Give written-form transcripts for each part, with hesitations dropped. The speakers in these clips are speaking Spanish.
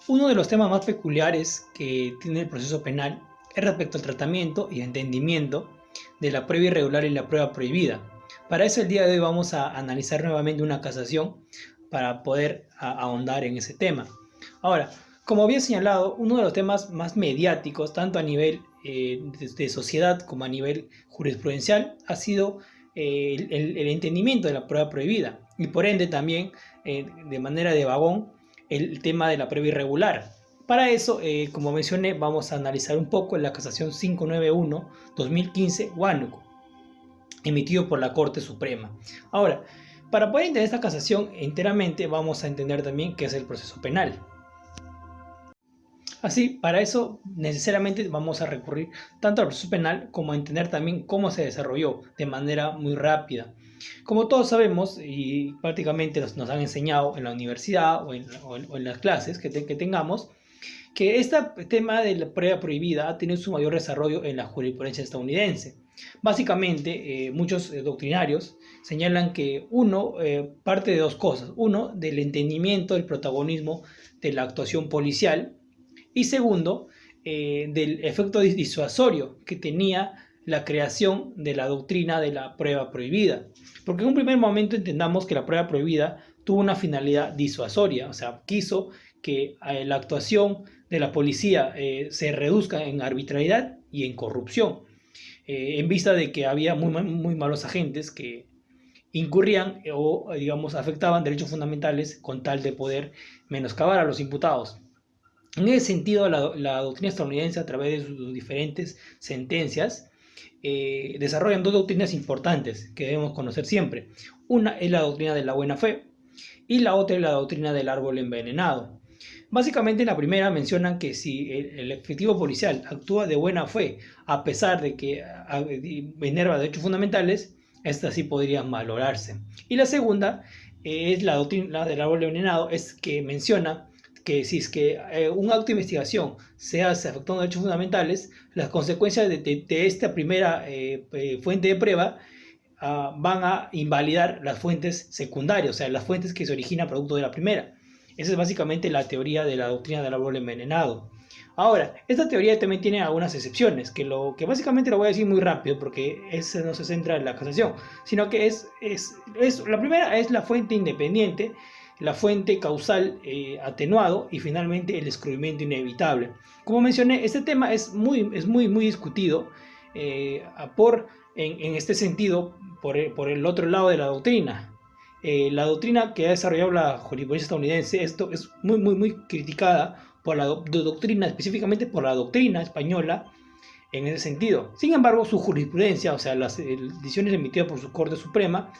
Uno de los temas más peculiares que tiene el proceso penal es respecto al tratamiento y entendimiento de la prueba irregular y la prueba prohibida. Para eso el día de hoy vamos a analizar nuevamente una casación para poder ahondar en ese tema. Ahora, como había señalado, uno de los temas más mediáticos, tanto a nivel de sociedad como a nivel jurisprudencial, ha sido el entendimiento de la prueba prohibida y por ende también de manera de vagón el tema de la prueba irregular. Para eso, como mencioné, vamos a analizar un poco la casación 591-2015 Huánuco, emitido por la Corte Suprema. Ahora, para poder entender esta casación enteramente, vamos a entender también qué es el proceso penal. Así, para eso necesariamente vamos a recurrir tanto al proceso penal como a entender también cómo se desarrolló de manera muy rápida. Como todos sabemos y prácticamente nos han enseñado en la universidad o en las clases que tengamos, que este tema de la prueba prohibida ha tenido su mayor desarrollo en la jurisprudencia estadounidense. Básicamente, muchos doctrinarios señalan que parte de dos cosas. Uno, del entendimiento del protagonismo de la actuación policial y segundo, del efecto disuasorio que tenía la creación de la doctrina de la prueba prohibida. Porque en un primer momento entendamos que la prueba prohibida tuvo una finalidad disuasoria, o sea, quiso que la actuación de la policía se reduzca en arbitrariedad y en corrupción, en vista de que había muy malos agentes que incurrían o, digamos, afectaban derechos fundamentales con tal de poder menoscabar a los imputados. En ese sentido, la doctrina estadounidense, a través de sus diferentes sentencias, desarrollan dos doctrinas importantes que debemos conocer siempre. Una es la doctrina de la buena fe y la otra es la doctrina del árbol envenenado. Básicamente, en la primera mencionan que si el efectivo policial actúa de buena fe, a pesar de que enerva derechos fundamentales, esta sí podría valorarse. Y la segunda es la doctrina del árbol envenenado, es que menciona que si es que un acto de investigación se hace afectando derechos fundamentales, las consecuencias de esta primera fuente de prueba van a invalidar las fuentes secundarias, o sea, las fuentes que se originan producto de la primera. Esa es básicamente la teoría de la doctrina del árbol envenenado. Ahora, esta teoría también tiene algunas excepciones, que básicamente lo voy a decir muy rápido porque ese no se centra en la casación, sino que la primera es la fuente independiente, la fuente causal atenuado y finalmente el excluimiento inevitable. Como mencioné, este tema es muy discutido en este sentido por el otro lado de la doctrina. La doctrina que ha desarrollado la jurisprudencia estadounidense, esto es muy criticada por la doctrina, específicamente por la doctrina española en ese sentido. Sin embargo, su jurisprudencia, o sea, las decisiones emitidas por su Corte Suprema,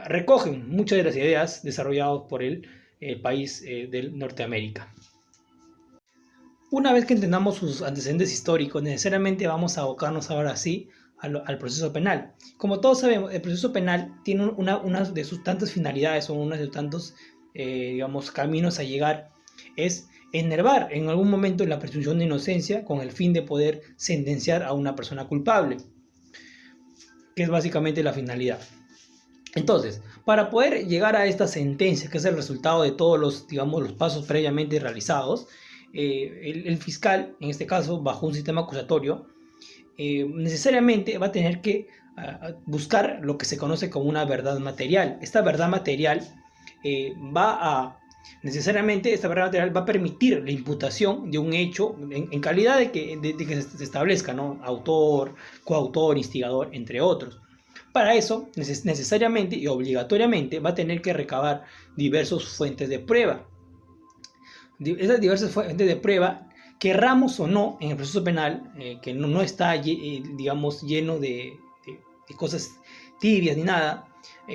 recogen muchas de las ideas desarrolladas por el país de Norteamérica. Una vez que entendamos sus antecedentes históricos, necesariamente vamos a abocarnos ahora sí al proceso penal. Como todos sabemos, el proceso penal tiene una de sus tantas finalidades o uno de sus tantos, digamos, caminos a llegar, es enervar en algún momento la presunción de inocencia con el fin de poder sentenciar a una persona culpable, que es básicamente la finalidad. Entonces, para poder llegar a esta sentencia, que es el resultado de todos los, digamos, los pasos previamente realizados, el fiscal, en este caso, bajo un sistema acusatorio, necesariamente va a tener que buscar lo que se conoce como una verdad material. Esta verdad material necesariamente esta verdad material va a permitir la imputación de un hecho en calidad de que se establezca, ¿no? Autor, coautor, instigador, entre otros. Para eso, necesariamente y obligatoriamente va a tener que recabar diversas fuentes de prueba. Esas diversas fuentes de prueba, querramos o no, en el proceso penal, que no está, digamos, lleno de cosas tibias ni nada,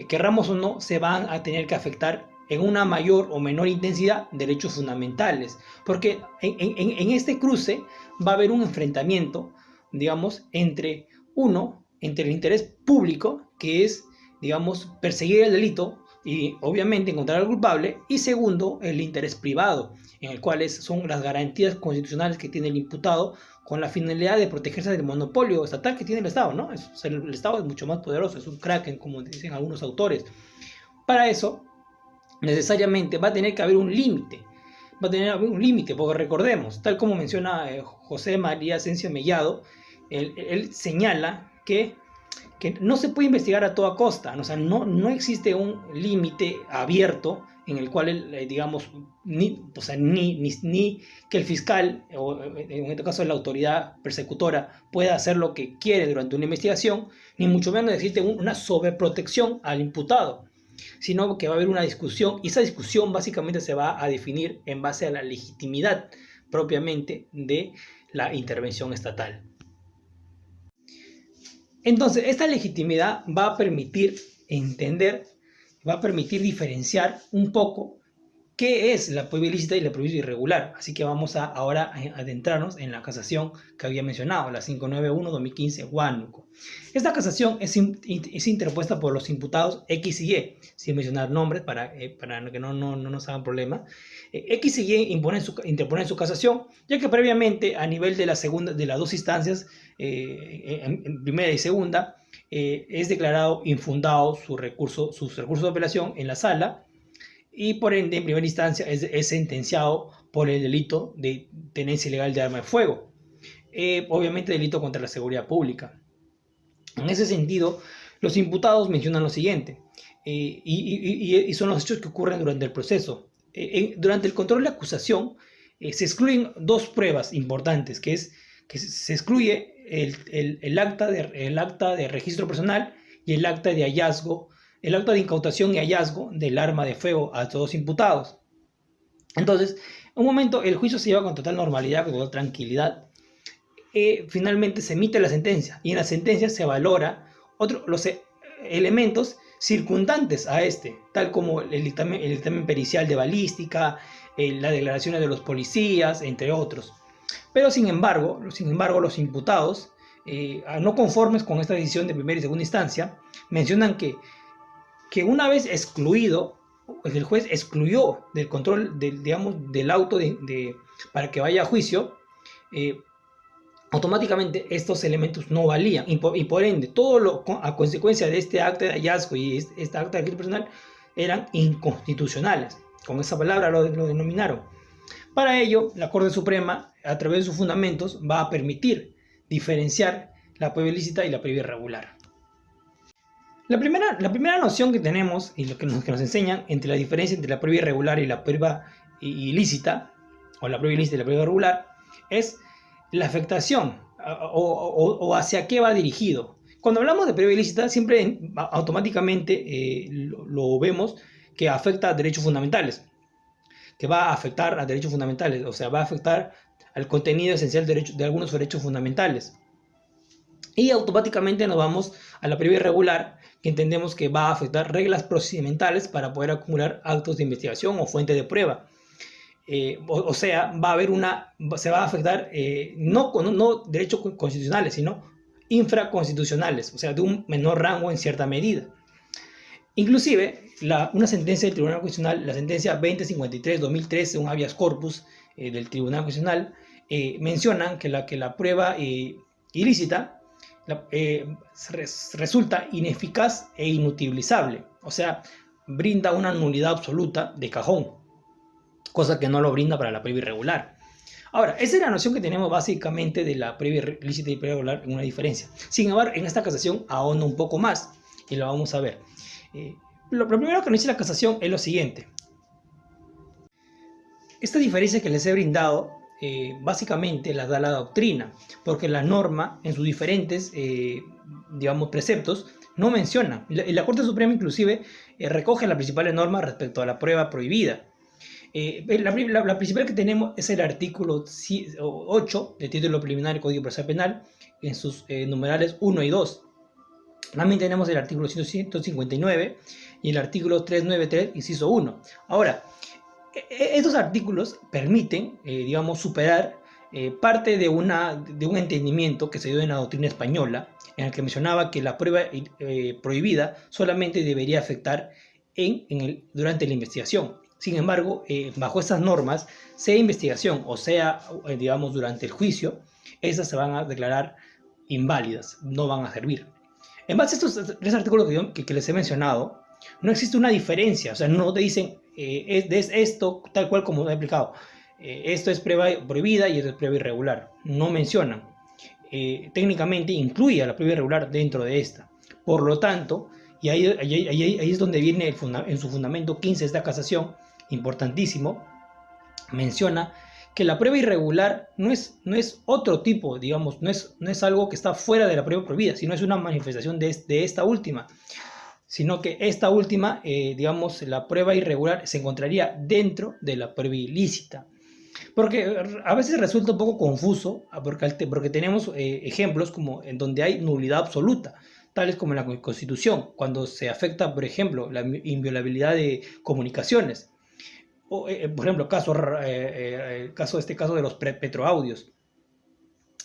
querramos o no, se van a tener que afectar en una mayor o menor intensidad derechos fundamentales, porque en este cruce va a haber un enfrentamiento, digamos, entre el interés público, que es, digamos, perseguir el delito y obviamente encontrar al culpable, y segundo, el interés privado, en el cual son las garantías constitucionales que tiene el imputado con la finalidad de protegerse del monopolio estatal que tiene el Estado, ¿no? O sea, el Estado es mucho más poderoso, es un kraken, como dicen algunos autores. Para eso, necesariamente va a tener que haber un límite va a tener un límite, porque recordemos, tal como menciona José María Asensio Mellado, él señala que no se puede investigar a toda costa, o sea, no existe un límite abierto en el cual, digamos, ni que el fiscal, o en este caso la autoridad persecutora, pueda hacer lo que quiere durante una investigación, ni mucho menos existe una sobreprotección al imputado, sino que va a haber una discusión, y esa discusión básicamente se va a definir en base a la legitimidad propiamente de la intervención estatal. Entonces, esta legitimidad va a permitir entender, va a permitir diferenciar un poco qué es la prueba ilícita y la prueba irregular. Así que vamos ahora a adentrarnos en la casación que había mencionado, la 591-2015 Huánuco. Esta casación es interpuesta por los imputados X y Y, sin mencionar nombres para que no nos hagan problema. X y Y interponen su casación, ya que previamente a nivel de las dos instancias, en primera y segunda, es declarado infundado sus recursos de apelación en la sala, y por ende en primera instancia es sentenciado por el delito de tenencia ilegal de arma de fuego, obviamente delito contra la seguridad pública. En ese sentido, los imputados mencionan lo siguiente, y son los hechos que ocurren durante el proceso. Durante el control de la acusación se excluyen dos pruebas importantes, que se excluye el acta de registro personal y el acta de hallazgo, el acta de incautación y hallazgo del arma de fuego a todos imputados. Entonces, en un momento el juicio se lleva con total normalidad, con total tranquilidad. Finalmente se emite la sentencia, y en la sentencia se valora los elementos circundantes a tal como el dictamen pericial de balística, las declaraciones de los policías, entre otros. Pero sin embargo los imputados, no conformes con esta decisión de primera y segunda instancia, mencionan que una vez excluido, pues el juez excluyó del control del auto para que vaya a juicio, automáticamente estos elementos no valían, y por ende todo a consecuencia de este acta de hallazgo y esta acta de registro personal eran inconstitucionales. Con esa palabra lo denominaron. Para ello, la Corte Suprema, a través de sus fundamentos, va a permitir diferenciar la prueba ilícita y la prueba irregular. La primera noción que tenemos, y lo que nos enseñan entre la diferencia entre la prueba irregular y la prueba ilícita, o la prueba ilícita y la prueba irregular, es la afectación, o hacia qué va dirigido. Cuando hablamos de prueba ilícita, siempre automáticamente lo vemos que afecta a derechos fundamentales, que va a afectar a derechos fundamentales, o sea, va a afectar al contenido esencial de algunos derechos fundamentales. Y automáticamente nos vamos a la prueba irregular, que entendemos que va a afectar reglas procedimentales para poder acumular actos de investigación o fuente de prueba. O sea, se va a afectar no derechos constitucionales, sino infraconstitucionales, o sea, de un menor rango en cierta medida. Inclusive, una sentencia del Tribunal Constitucional, la sentencia 2053-2013, un habeas corpus del Tribunal Constitucional, mencionan que la prueba ilícita resulta ineficaz e inutilizable, o sea, brinda una nulidad absoluta de cajón, cosa que no lo brinda para la prueba irregular. Ahora, esa es la noción que tenemos básicamente de la prueba ilícita y prueba irregular, en una diferencia. Sin embargo, en esta casación ahonda un poco más, y lo vamos a ver. Lo primero que nos dice la casación es lo siguiente. Esta diferencia que les he brindado básicamente las da la doctrina, porque la norma en sus diferentes preceptos no menciona. La Corte Suprema inclusive recoge las principales normas respecto a la prueba prohibida. La principal que tenemos es el artículo 8 del título preliminar del Código Procesal Penal, en sus numerales 1 y 2. También tenemos el artículo 159 y el artículo 393, inciso 1. Ahora, estos artículos permiten, superar parte de un entendimiento que se dio en la doctrina española, en el que mencionaba que la prueba prohibida solamente debería afectar durante la investigación. Sin embargo, bajo esas normas, sea investigación o sea, durante el juicio, esas se van a declarar inválidas, no van a servir. En base a estos tres artículos que les he mencionado, no existe una diferencia, o sea, no te dicen es esto, tal cual como he explicado. Esto es prueba prohibida y esto es prueba irregular. No mencionan. Técnicamente incluye a la prueba irregular dentro de esta. Por lo tanto, y ahí es donde viene en su fundamento 15 esta casación, importantísimo, menciona que la prueba irregular no es otro tipo, digamos, no es algo que está fuera de la prueba prohibida, sino es una manifestación de esta última, sino que esta última, digamos, la prueba irregular se encontraría dentro de la prueba ilícita. Porque a veces resulta un poco confuso, porque tenemos ejemplos como en donde hay nulidad absoluta, tales como en la Constitución, cuando se afecta, por ejemplo, la inviolabilidad de comunicaciones. O, por ejemplo, caso de los petroaudios.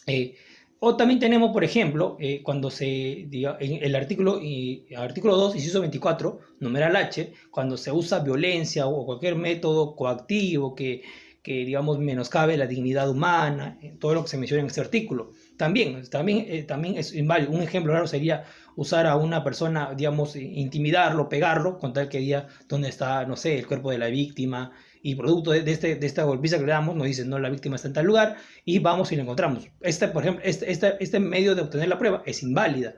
Eh, o también tenemos, por ejemplo, cuando en el artículo 2, inciso 24, numeral H, cuando se usa violencia o cualquier método coactivo digamos, menoscabe la dignidad humana, todo lo que se menciona en este artículo. También es inválido. Un ejemplo claro sería usar a una persona, digamos, intimidarlo, pegarlo, con tal que diga dónde está, no sé, el cuerpo de la víctima, y producto de esta golpiza que le damos, nos dicen, no, la víctima está en tal lugar, y vamos y la encontramos. Por ejemplo, este medio de obtener la prueba es inválida.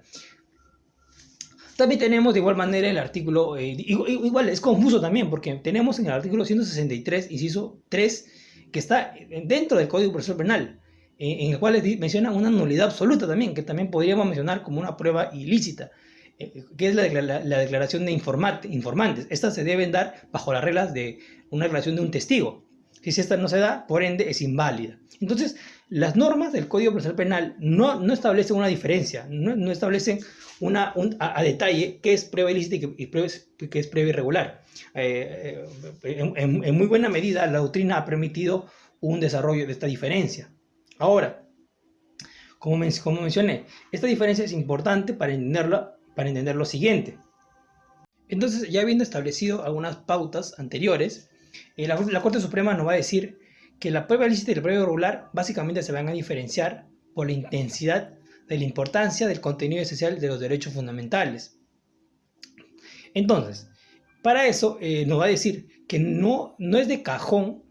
También tenemos de igual manera el artículo, igual es confuso también, porque tenemos en el artículo 163, inciso 3, que está dentro del Código Procesal Penal, en el cual menciona una nulidad absoluta también, que también podríamos mencionar como una prueba ilícita, que es la declaración de informantes. Estas se deben dar bajo las reglas de una declaración de un testigo. Si esta no se da, por ende es inválida. Entonces, las normas del Código Procesal Penal no establecen una diferencia, no establecen a detalle qué es prueba ilícita y qué es prueba irregular. En muy buena medida, la doctrina ha permitido un desarrollo de esta diferencia. Ahora, como mencioné, esta diferencia es importante para entender lo siguiente. Entonces, ya habiendo establecido algunas pautas anteriores, la Corte Suprema nos va a decir que la prueba ilícita y la prueba irregular básicamente se van a diferenciar por la intensidad de la importancia del contenido esencial de los derechos fundamentales. Entonces, para eso nos va a decir que no es de cajón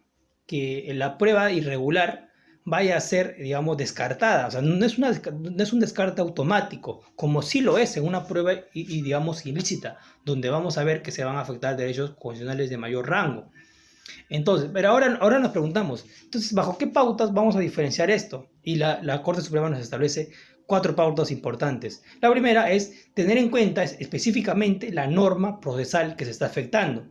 que la prueba irregular vaya a ser, digamos, descartada. O sea, no es un descarte automático, como sí lo es en una prueba, digamos, ilícita, donde vamos a ver que se van a afectar derechos constitucionales de mayor rango. Entonces, pero ahora nos preguntamos, entonces, ¿bajo qué pautas vamos a diferenciar esto? Y la Corte Suprema nos establece 4 pautas importantes. La primera es tener en cuenta específicamente la norma procesal que se está afectando.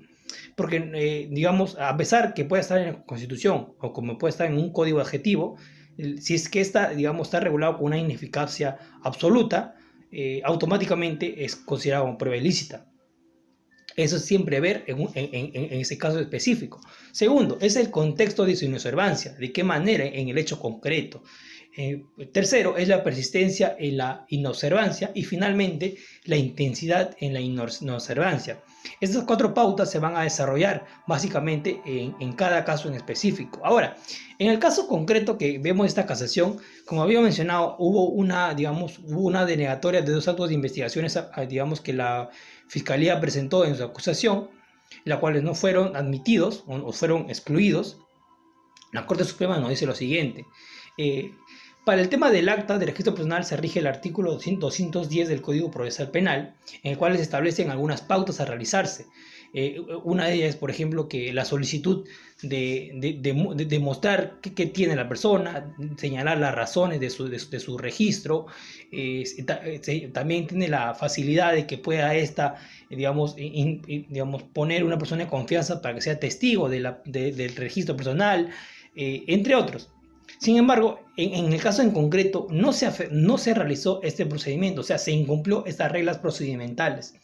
Porque, digamos, a pesar que pueda estar en la Constitución o como puede estar en un código adjetivo, si es que esta, digamos, está regulado con una ineficacia absoluta, automáticamente es considerado como prueba ilícita. Eso es siempre ver en ese caso específico. Segundo, es el contexto de su inobservancia, de qué manera en el hecho concreto. Tercero, es la persistencia en la inobservancia y finalmente la intensidad en la inobservancia. Estas 4 pautas se van a desarrollar básicamente en cada caso en específico. Ahora, en el caso concreto que vemos esta casación, como había mencionado, hubo una denegatoria de 2 actos de investigaciones, digamos, que la Fiscalía presentó en su acusación, las cuales no fueron admitidos o fueron excluidos. La Corte Suprema nos dice lo siguiente. Para el tema del acta de registro personal se rige el artículo 210 del Código Procesal Penal, en el cual se establecen algunas pautas a realizarse. Una de ellas es, por ejemplo, que la solicitud de mostrar qué tiene la persona, señalar las razones de su registro, también tiene la facilidad de que pueda digamos, poner una persona de confianza para que sea testigo del registro personal, entre otros. Sin embargo, en el caso en concreto no se realizó este procedimiento, o sea, se incumplió estas reglas procedimentales.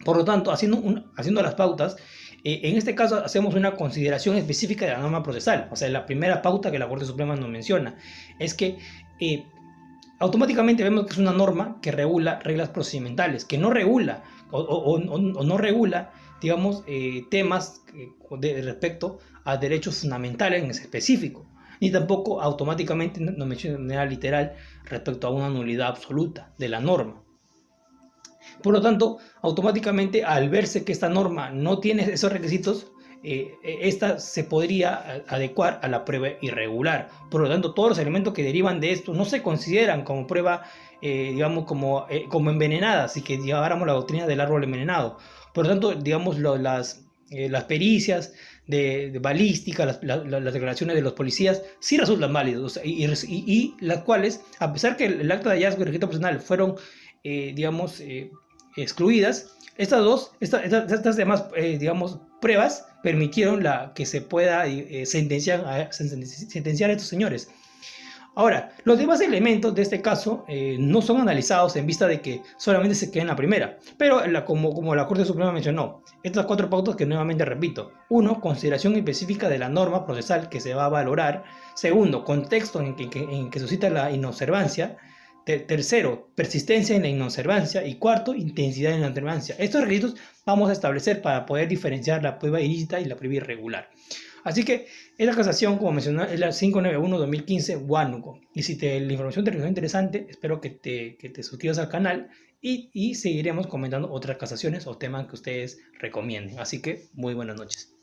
Por lo tanto, haciendo las pautas, en este caso hacemos una consideración específica de la norma procesal. O sea, la primera pauta que la Corte Suprema nos menciona es que automáticamente vemos que es una norma que regula reglas procedimentales, que no regula o no regula, digamos, temas respecto a derechos fundamentales en específico, ni tampoco automáticamente nos menciona de manera literal respecto a una nulidad absoluta de la norma. Por lo tanto, automáticamente al verse que esta norma no tiene esos requisitos, esta se podría adecuar a la prueba irregular. Por lo tanto, todos los elementos que derivan de esto no se consideran como prueba, digamos, como envenenada, si que lleváramos la doctrina del árbol envenenado. Por lo tanto, digamos, las pericias de balística, las declaraciones de los policías, sí resultan válidos, o sea, y las cuales, a pesar que el acta de hallazgo y el registro personal fueron, digamos, excluidas, estas demás, digamos, pruebas permitieron que se pueda sentenciar a estos señores. Ahora, los demás elementos de este caso no son analizados en vista de que solamente se queda en la primera, pero como la Corte Suprema mencionó, estas 4 pautas que nuevamente repito: uno, consideración específica de la norma procesal que se va a valorar; segundo, contexto en que suscita la inobservancia; tercero, persistencia en la inobservancia; y cuarto, intensidad en la observancia. Estos requisitos vamos a establecer para poder diferenciar la prueba ilícita y la prueba irregular. Así que esta casación, como mencioné, es la 591-2015 Huánuco. Y si la información te resultó interesante, espero que te suscribas al canal y seguiremos comentando otras casaciones o temas que ustedes recomienden. Así que muy buenas noches.